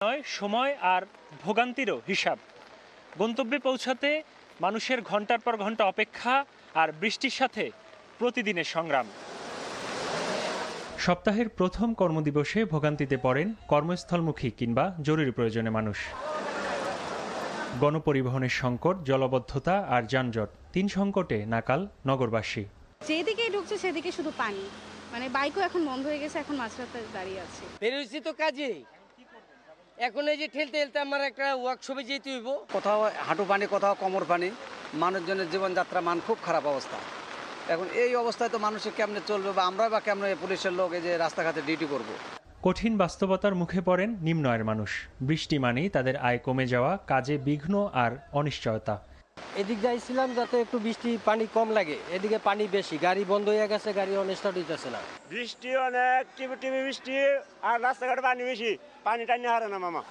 নয়, সময় আর ভোগান্তিরও হিসাব। গন্তব্যে পৌঁছাতে মানুষের ঘন্টার পর ঘন্টা অপেক্ষা আর বৃষ্টির সাথে প্রতিদিনের সংগ্রাম। সপ্তাহের প্রথম কর্মদিবসে ভোগান্তিতে পড়েন কর্মস্থলমুখী কিংবা জরুরি প্রয়োজনে মানুষ। গণপরিবহনের সংকট, জলাবদ্ধতা আর যানজট, তিন সংকটে নাকাল নগরবাসী। যেদিকেই ঢুকছে সেদিকে শুধু পানি, মানে বাইকও এখন বন্ধ হয়ে গেছে, এখন মাঝরাতে দাঁড়িয়ে আছি। বেরোইছি তো কাজে, এখন এই যে ঠেলতে ঠেলতে আমার একটা ওয়ার্কশপে যেতে হইব। কোথাও হাঁটু পানি, কোথাও কোমর পানি, মানুষজনের জীবনযাত্রা মান খুব খারাপ অবস্থা। এখন এই অবস্থায় তো মানুষের কেমনে চলবে, বা আমরা বা কেমনে পুলিশের লোক এই যে রাস্তাঘাটে ডিউটি করব। কঠিন বাস্তবতার মুখে পড়েন নিম্ন আয়ের মানুষ। বৃষ্টি মানেই তাদের আয় কমে যাওয়া, কাজে বিঘ্ন আর অনিশ্চয়তা। এদিক যাইছিলাম যাতে একটু বৃষ্টি পানি কম লাগে, এদিকে পানি বেশি, গাড়ি বন্ধ হয়ে গেছে, গাড়ি অনস্টার্ট হইতেছে না। বৃষ্টি অনেক, টিপি টিপি বৃষ্টি, আর রাস্তাঘাটে পানি বেশি, পানি টানি হারে না মামা।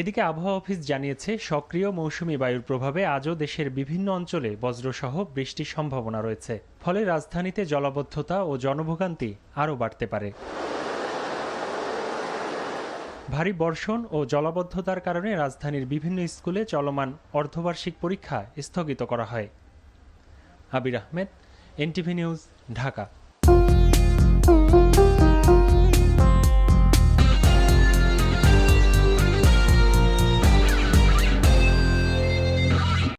এদিকে আবহাওয়া অফিস জানিয়েছে, সক্রিয় মৌসুমি বায়ুর প্রভাবে আজও দেশের বিভিন্ন অঞ্চলে বজ্রসহ বৃষ্টির সম্ভাবনা রয়েছে। ফলে রাজধানীতে জলাবদ্ধতা ও জনভোগান্তি আরও বাড়তে পারে। ভারী বর্ষণ ও জলাবদ্ধতার কারণে রাজধানীর বিভিন্ন স্কুলে চলমান অর্ধবার্ষিক পরীক্ষা স্থগিত করা হয়। আবির আহমেদ, এনটিভি নিউজ, ঢাকা।